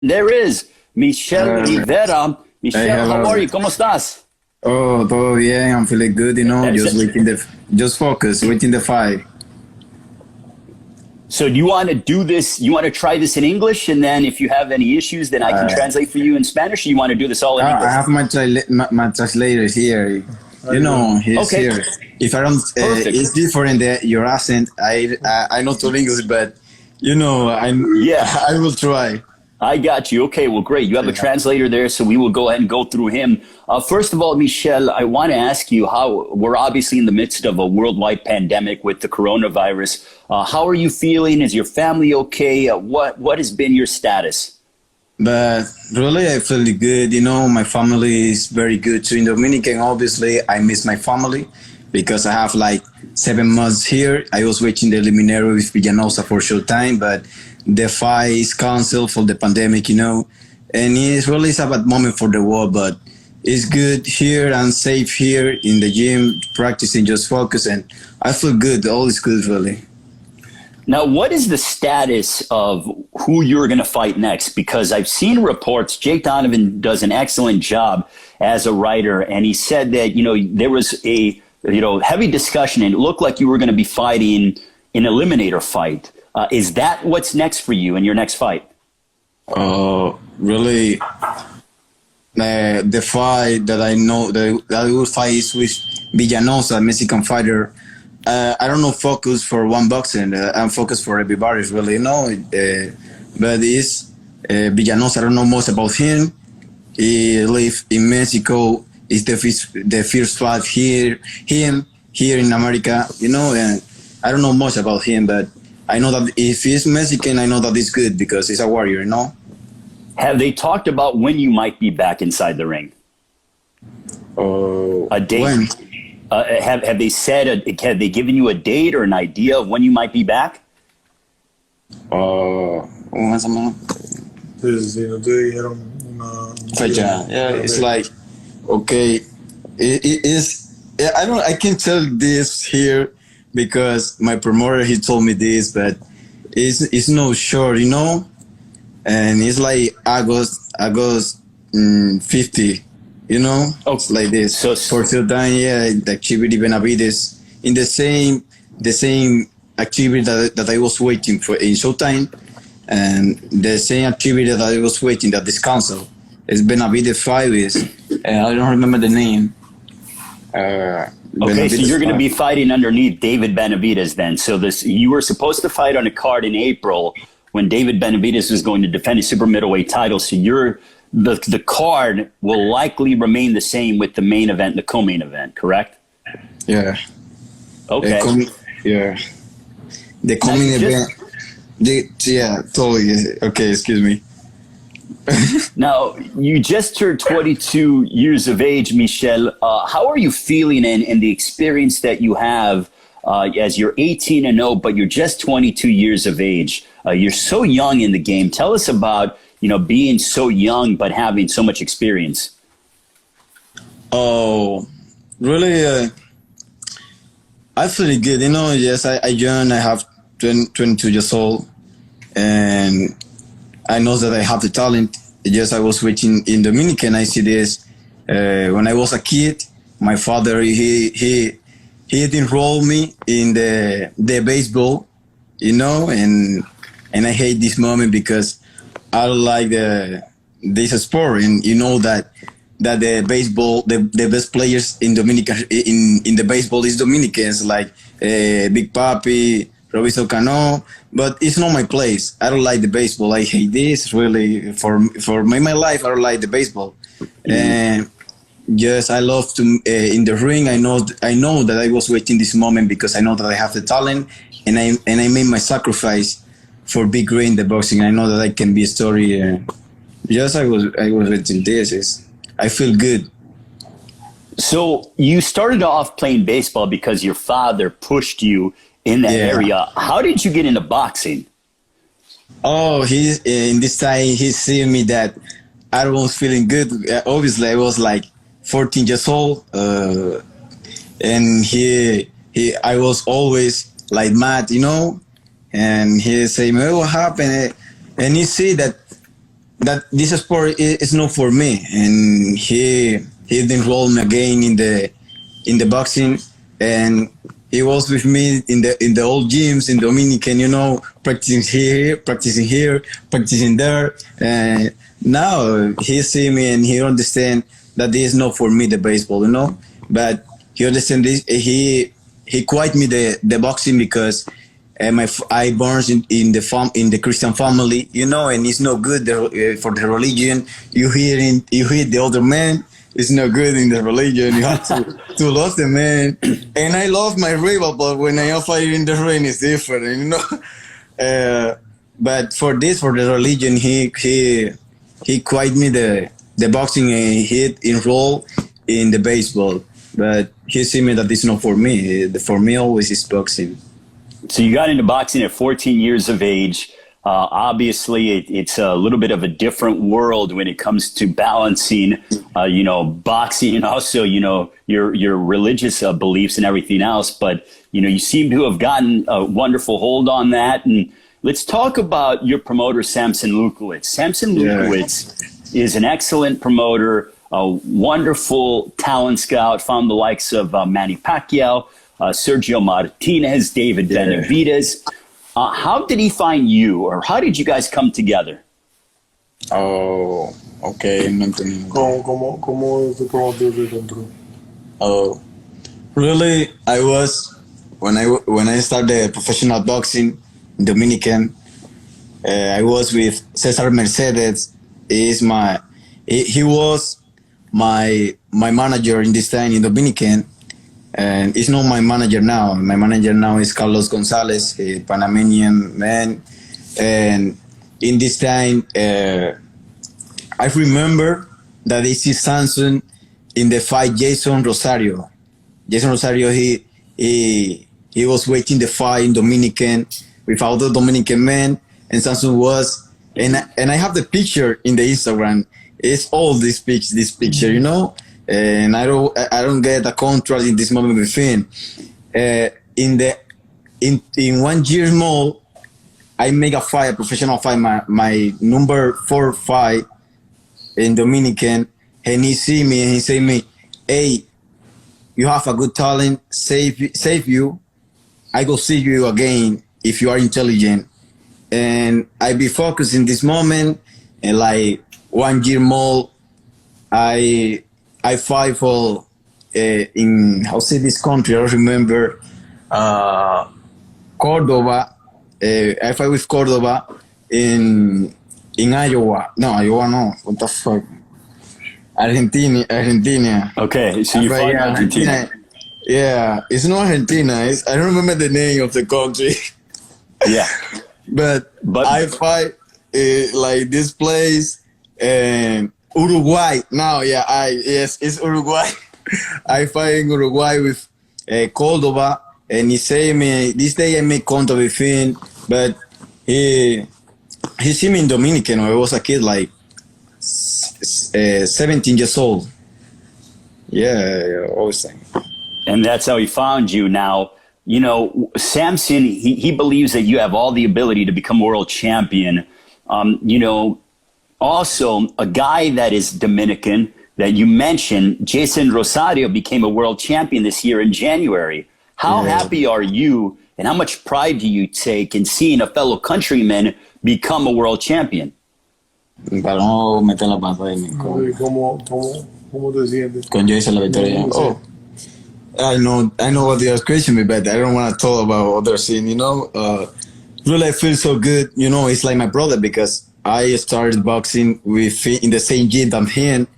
There is Michel Rivera. Hey, Michel, how hello. are you? ¿Cómo estás? Oh, todo bien. I'm feeling good, That's just waiting just focus, waiting the fight. So do you want to do this? You want to try this in English, and then if you have any issues, then I can Uh, translate for you in Spanish. Or you want to do this all in I English? have my translator here. He's Okay, here. If I don't, perfect. it's different your accent. I know to English, but Yeah, I will try. I got you. Okay, well, great. You have a Yeah. translator there, so we will go ahead and go through him. First of all, Michel, I want to ask you how we're obviously in the midst of a worldwide pandemic with the coronavirus. How are you feeling? Is your family okay? What has been your status? But really, I feel good. My family is very good too. In Dominican, obviously, I miss my family because I have like 7 months here. I was watching the eliminatory with Villanosa for a short time, but the fight is canceled for the pandemic. And it's really a bad moment for the world, but it's good here. I'm safe here in the gym, practicing, just focus, and I feel good. All is good, really. Now, what is the status of who you're going to fight next? Because I've seen reports, Jake Donovan does an excellent job as a writer, and he said that, there was a, heavy discussion, and it looked like you were going to be fighting an eliminator fight. Is that what's next for you in your next fight? Really, the fight that I know that I will fight is with Villanosa, Mexican fighter. I don't know focus for one boxing. I'm focused for everybody, really. But it's Villanosa. I don't know much about him. He lives in Mexico. It's the first fight here in America. And I don't know much about him, but I know that if he's Mexican, I know that he's good because he's a warrior. Have they talked about when you might be back inside the ring? Oh, A date? when? Have they said? Have they given you a date or an idea of when you might be back? Más o menos. Sí, no te dijeron Fecha. Yeah, it's like okay. It is. I can tell this here because my promoter he told me this, but it's no sure. And it's like August 50. Oh, It's like this. so For till time, yeah, the activity Benavides in the same activity that I was waiting for in Showtime, and the same activity that I was waiting that is canceled. It's Benavides 5 is, I don't remember the name. okay, so Benavides you're going to 5. be fighting underneath David Benavides then. So you were supposed to fight on a card in April when David Benavides was going to defend his super middleweight title. So the card will likely remain the same with the main event, the co-main event, correct? Yeah. Okay. Yeah. The Now, coming you just- event. Yeah, totally. Okay, excuse me. Now, you just turned 22 years of age, Michel. How are you feeling in the experience that you have as you're 18-0, but you're just 22 years of age? You're so young in the game. Tell us about, being so young but having so much experience. Oh, really? I feel good. Yes, I joined. I have 22 years old, and I know that I have the talent. Yes, I was watching in Dominican. I see this when I was a kid. My father he enrolled me in the baseball, and I hate this moment because I don't like this sport, and that the baseball the best players in Dominican in the baseball is Dominicans like Big Papi, Robinson Cano, but it's not my place. I don't like the baseball. I hate this really for my life. I don't like the baseball, and yes, I love to in the ring. I know that I was waiting this moment because I know that I have the talent, and I made my sacrifice for big ring the boxing. I know that I can be a story. Yes, I was waiting this. I feel good. So you started off playing baseball because your father pushed you in that Yeah. area. How did you get into boxing? Oh, he's in this time he seeing me that I was feeling good. Obviously, I was like 14 years old, and I was always like mad, and he say, "Man, what happened?" And he see that that this sport is not for me, and he enrolled me again in the boxing, and he was with me in the old gyms in Dominican, practicing here, practicing there, and now he see me and he understand that this is not for me the baseball, but he understand this. He quit me the boxing because I born in the Christian family, and it's not good for the religion. You hear the other man. It's not good in the religion. You have to love the man. And I love my rival, but when I am fighting in the ring, it's different, But for the religion, he quit me the boxing and he enrolled in the baseball. But he see me that it's not for me. For me, always is boxing. So you got into boxing at 14 years of age. Obviously, it's a little bit of a different world when it comes to balancing, boxing and also, your religious beliefs and everything else. But, you seem to have gotten a wonderful hold on that. And let's talk about your promoter, Samson Lukowitz. Samson Lukowitz is an excellent promoter, a wonderful talent scout, found the likes of Manny Pacquiao, Sergio Martinez, David Benavidez. How did he find you, or how did you guys come together? Oh, okay. No entendí. ¿Cómo te encontró? Oh, really? I was when I started professional boxing in Dominican. I was with Cesar Mercedes. He was my manager in this time in Dominican. And it's not my manager now. My manager now is Carlos Gonzalez, a Panamanian man. And in this time, I remember that I see Samson in the fight Jason Rosario. Jason Rosario, he was waiting the fight in Dominican with other Dominican men, and Samson was. And I have the picture in the Instagram. It's all this picture, And I don't get a contract in this moment with him. In 1 year more, I make a professional fight, my number 4 fight in Dominican, and he see me and he say me, "Hey, you have a good talent. Save you. I go see you again if you are intelligent." And I be focused in this moment, and like 1 year more, I fight for in this country. I remember Cordoba. I fight with Cordoba in Iowa. No, Iowa no. What the fuck? Argentina. Okay, so you fight in Argentina. Yeah, it's not Argentina. I don't remember the name of the country. Yeah, but I fight like this place and. Uruguay. No, yes, it's Uruguay. I fight in Uruguay with Cordoba, and he say me this day I make contact with him, but he see me in Dominican when I was a kid, like 17 years old. Yeah, always saying. And that's how he found you. Now, Samson, he believes that you have all the ability to become world champion. Also, a guy that is Dominican that you mentioned, Jason Rosario, became a world champion this year in January. How happy are you, and how much pride do you take in seeing a fellow countryman become a world champion? Para no meter la pata ahí. ¿Cómo te sientes? Con Jason la victoria. Oh, I know what you're questioning me, but I don't want to talk about other scene. Really, I feel so good. It's like my brother because I started boxing in the same gym than him,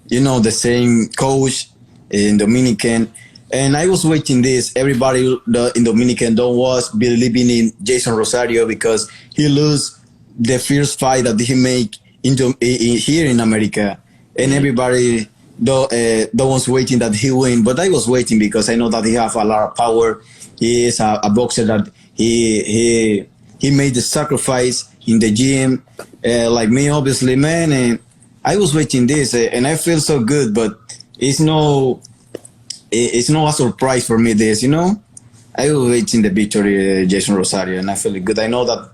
the same coach in Dominican. And I was waiting this. Everybody in Dominican was believing in Jason Rosario because he lost the first fight that he make here in America. And everybody was waiting that he win. But I was waiting because I know that he have a lot of power. He is a boxer that he made the sacrifice in the gym, like me, obviously, man. And I was waiting this, and I feel so good. But it's no a surprise for me. I was waiting the victory, Jason Rosario, and I feel good. I know that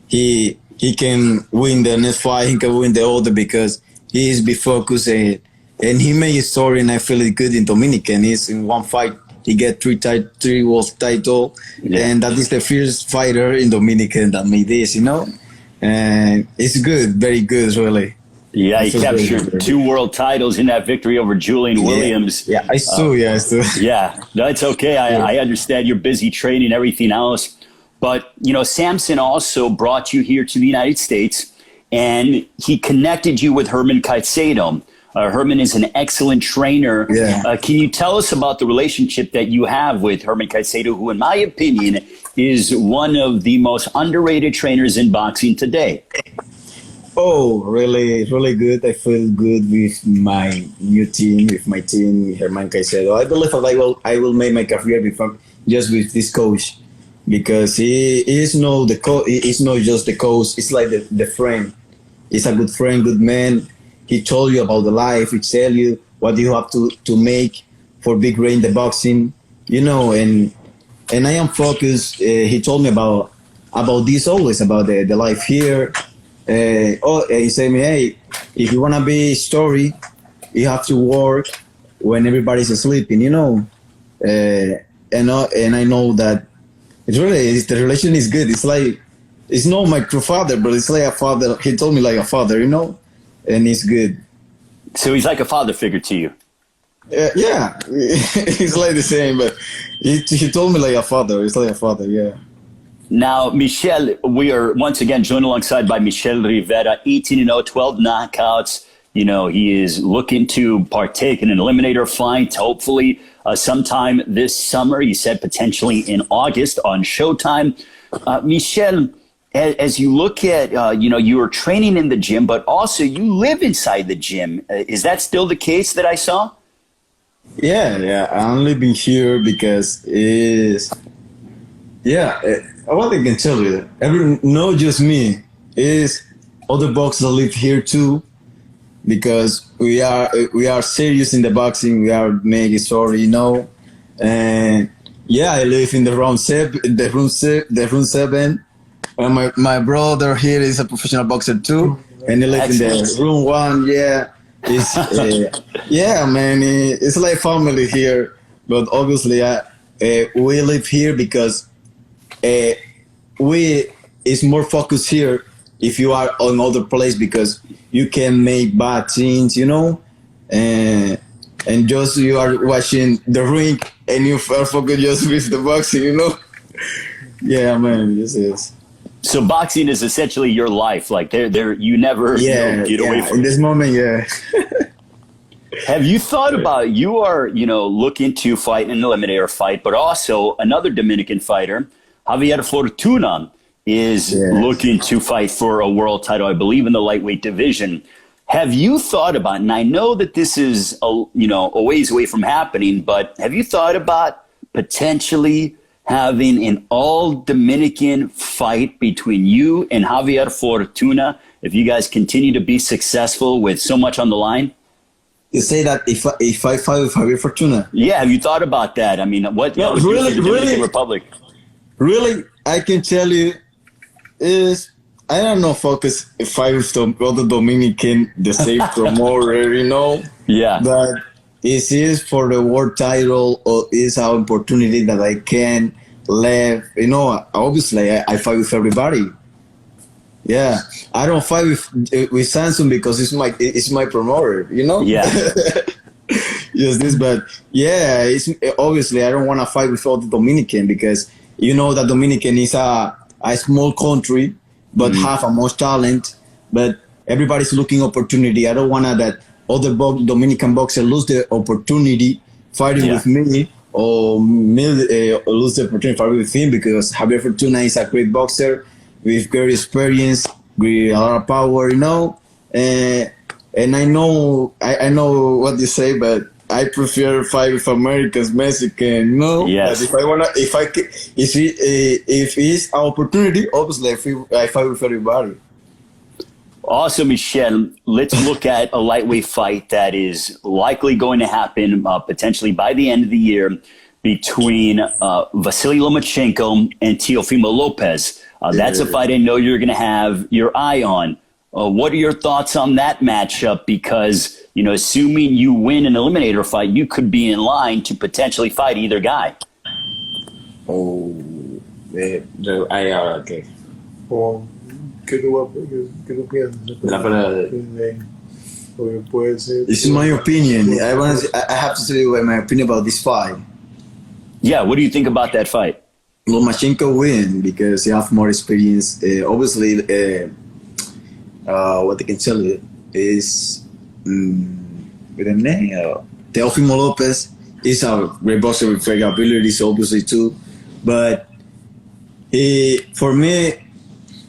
he he can win the next fight. He can win the other because he is be focused and he made a story. And I feel it good in Dominican. He's in one fight. He get three world title, and that is the first fighter in Dominican that made this. And it's good, very good, really. Yeah, he captured 2 world titles in that victory over Julian Williams. Yeah, I saw. Yeah, no, it's okay. I understand you're busy training and everything else. But, Samson also brought you here to the United States, and he connected you with Herman Caicedo. Herman is an excellent trainer. Yeah. Can you tell us about the relationship that you have with Herman Caicedo, who, in my opinion, is one of the most underrated trainers in boxing today? Oh, really, really good. I feel good with my new team, with my team, Herman Caicedo. I believe I will make my career just with this coach, because he is not He's not just the coach. It's like the friend. He's a good friend, good man. He told you about the life. He tell you what you have to make for big ring the boxing, and I am focused. He told me about this always, about the life here. He said me, hey, if you want to be story, you have to work when everybody's sleeping, and I know that the relation is good. It's like, it's not my father, but it's like a father. He told me like a father, and it's good. So he's like a father figure to you. Yeah, it's like the same, but he told me like a father. It's like a father, yeah. Now, Michel, we are once again joined alongside by Michel Rivera, 18-0, 12 knockouts. He is looking to partake in an eliminator fight, hopefully sometime this summer. He said potentially in August on Showtime. Michel, as you look at, you are training in the gym, but also you live inside the gym. Is that still the case that I saw? Yeah. I'm living here because what I can tell you, not just me, is other boxers live here too, because we are serious in the boxing. We are making story, and I live in the room 7. And my brother here is a professional boxer too, and he lives in the room 1. Yeah, it's man, it's like family here. But obviously, we live here because it's more focused here. If you are on other place, because you can make bad things, and just you are watching the ring and you are focused just with the boxing, Yeah, man, this is. So boxing is essentially your life. Like there, you never get away from. In this moment, yeah. Have you thought about, you are, looking to fight in an eliminator fight, but also another Dominican fighter, Javier Fortuna, is looking to fight for a world title, I believe, in the lightweight division. Have you thought about, and I know that this is a ways away from happening, but have you thought about potentially having an all-Dominican fight between you and Javier Fortuna if you guys continue to be successful with so much on the line? You say that if I fight with Javier Fortuna? Yeah, have you thought about that? I mean, what no, really, the Dominican Republic? Really, I can tell you is, I don't know if I with the other Dominican, the same promoter, Yeah. But it is for the world title, or is an opportunity that I can live. Obviously, I fight with everybody. Yeah, I don't fight with Samson because it's my promoter. Yeah. Yes, but it's obviously I don't want to fight with all the Dominican, because that Dominican is a small country, but have a most talent. But everybody's looking opportunity. I don't want that other Dominican boxer lose the opportunity fighting with me, or lose the opportunity fighting with him, because Javier Fortuna is a great boxer with great experience, with a lot of power, and I know what you say, but I prefer fight with Americans, Mexican, Yes. But if it's an opportunity, obviously I fight with everybody. Also, Michel, let's look at a lightweight fight that is likely going to happen potentially by the end of the year between Vasily Lomachenko and Teofimo Lopez. That's a fight I know you're going to have your eye on. What are your thoughts on that matchup? Because, assuming you win an eliminator fight, you could be in line to potentially fight either guy. Oh, okay. ¿Qué tú piensas? Porque puede ser. This is my opinion. I have to tell you my opinion about this fight. Yeah, what do you think about that fight? Lomachenko win because he have more experience. Obviously, what I can tell you is with the name Teofimo Lopez is a great boxer with great abilities, obviously too. But for me,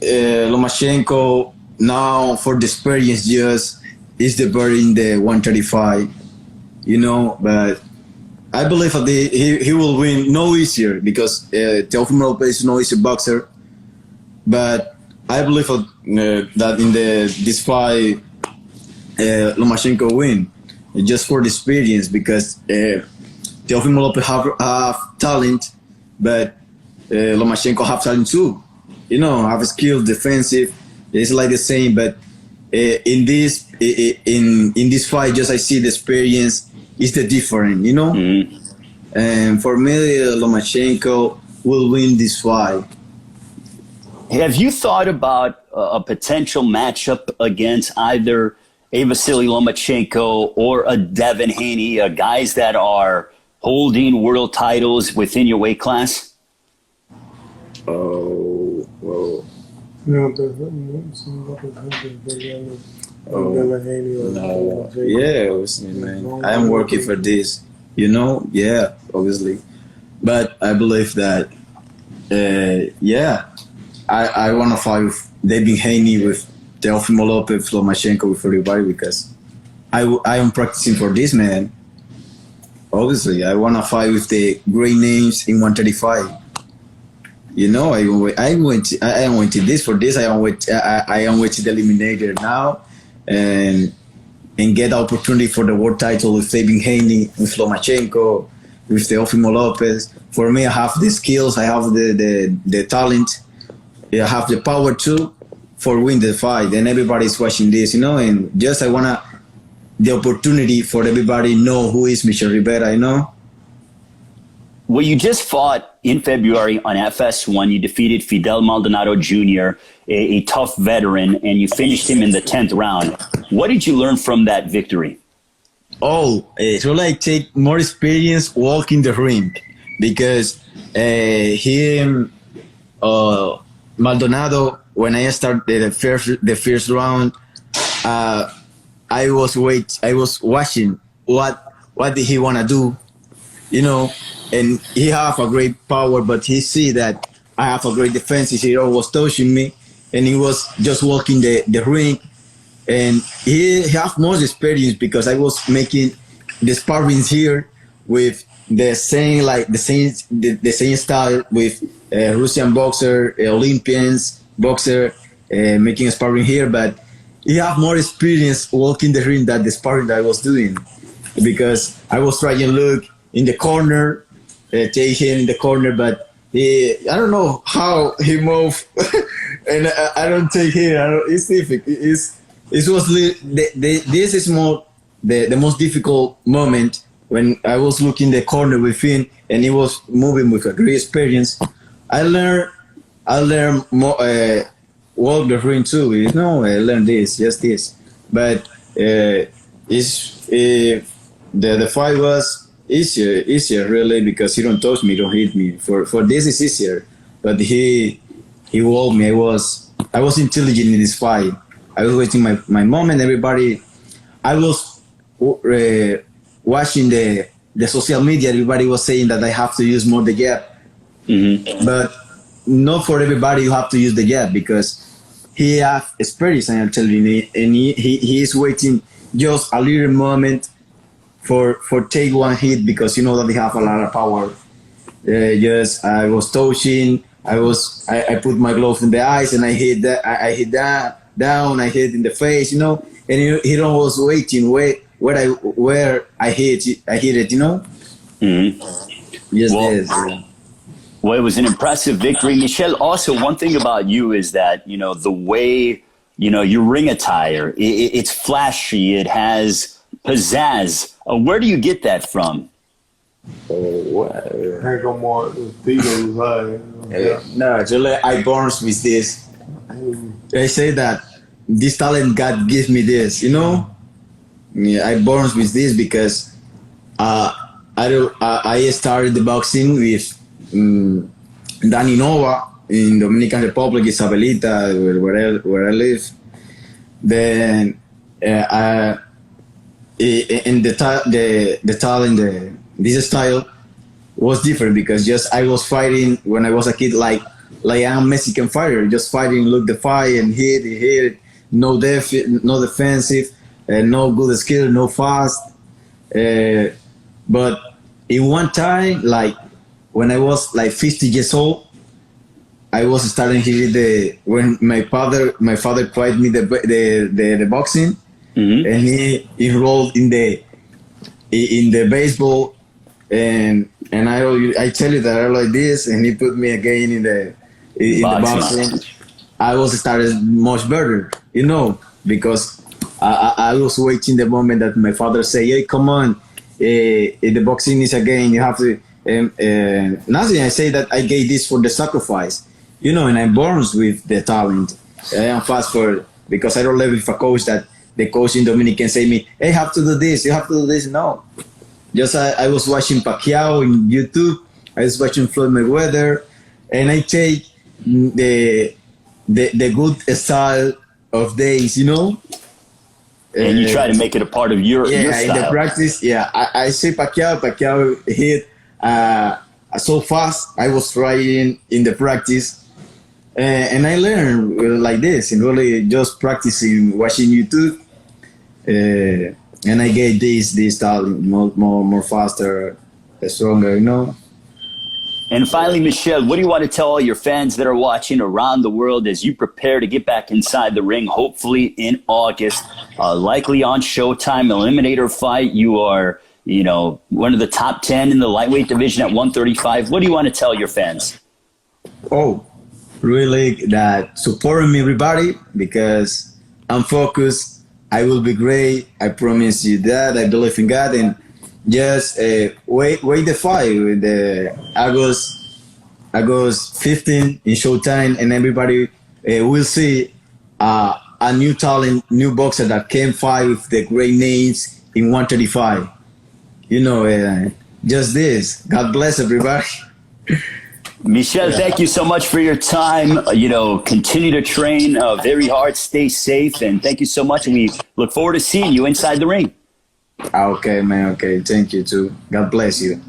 Lomachenko now for the experience just is the better in the 135, But I believe that he will win no easier because Teofimo Lopez is no easy boxer. But I believe that in this fight, Lomachenko win just for the experience because Teofimo Lopez have talent, but Lomachenko have talent too. Have skill, defensive. It's like the same, but in this fight, just I see the experience is the different. Mm-hmm. And for me, Lomachenko will win this fight. Have you thought about a potential matchup against either a Vasily Lomachenko or a Devin Haney, guys that are holding world titles within your weight class? Oh, well. No. Yeah, obviously, man. I am working for this, Yeah, obviously. But I believe that, I want to fight with Devin Haney, with Teofimo Lopez, Lomachenko, with everybody because I am practicing for this, man. Obviously, I want to fight with the great names in 135. I went to this for this. I am with the eliminator now, and get the opportunity for the world title with Devin Haney, with Lomachenko, with Teofimo Lopez. For me, I have the skills, I have the talent, I have the power too for win the fight. And everybody's watching this, and just I wanna the opportunity for everybody know who is Michel Rivera, Well, you just fought in February on FS1. You defeated Fidel Maldonado Jr., a tough veteran, and you finished him in the 10th round. What did you learn from that victory? So I take more experience walking the ring because Maldonado, when I started the first round, I was watching what did he want to do, and he have a great power, but he see that I have a great defense. He was touching me, and he was just walking the ring, and he have more experience because I was making the sparrings here with the same style with Russian boxer, Olympians boxer, making sparring here, but he have more experience walking the ring than the sparring that I was doing because I was trying to look in the corner, take him in the corner, but I don't know how he moved, and I don't take him. It's difficult. This is more the most difficult moment when I was looking the corner with him, and he was moving with a great experience. I learned more. Walk the ring too. I learned just this, but the fight was easier really because he don't touch me, don't hit me. For this is easier, but he walled me. I was intelligent in this fight. I was waiting my moment. Everybody, I was watching the social media. Everybody was saying that I have to use more the jab, but not for everybody. You have to use the jab because he have experience. I'm telling you, and he is waiting just a little moment for take one hit because that they have a lot of power. I was touching. I put my glove in the eyes and I hit that. I hit that down. I hit in the face. And he was waiting where I hit it. Mm-hmm. Yes, well, yes. Well, it was an impressive victory. Michel, also, one thing about you is that, you know, the way, you know, your ring attire, it's flashy. It has pizzazz. Where do you get that from? Es como el estilo, ¿sabes? No, I born with this. I say that this talent God gives me this, you know. Yeah, I born with this because I started the boxing with Danny Nova in Dominican Republic, Isabelita, where I live. Then and the talent, this style was different because just I was fighting when I was a kid like I'm a Mexican fighter, just fighting, look the fight and hit, no defensive, no good skill, no fast. But in one time, like when I was like 50 years old, I was starting here when my father tried me the boxing, and he enrolled in the baseball, and I tell you that I like this, and he put me again in the boxing. I was started much better, you know, because I was waiting the moment that my father say, "Hey, come on, the boxing is again. You have to." Nothing. I say that I gave this for the sacrifice, you know, and I'm born with the talent. I am fast forward because I don't live with a coach that the coach in Dominican say me, "Hey, you have to do this. You have to do this." No, just I was watching Pacquiao in YouTube. I was watching Floyd Mayweather, and I take the good style of days, you know. And you try to make it a part of your style. In the practice, I see Pacquiao hit so fast. I was trying in the practice, and I learned like this, and really just practicing, watching YouTube, and I get this style more faster, stronger, you know. And finally, Michel, what do you want to tell all your fans that are watching around the world as you prepare to get back inside the ring, hopefully in August, likely on Showtime, Eliminator fight? You are, you know, one of the top 10 in the lightweight division at 135. What do you want to tell your fans? Oh, really that supporting me, everybody, because I'm focused. I will be great. I promise you that. I believe in God, and just wait the fight with the August 15 in Showtime, and everybody will see a new talent, new boxer that can fight with the great names in 135. You know, just this. God bless everybody. Michel, thank you so much for your time. You know, continue to train very hard, stay safe, and thank you so much. And we look forward to seeing you inside the ring. Okay, man. Okay, thank you too. God bless you.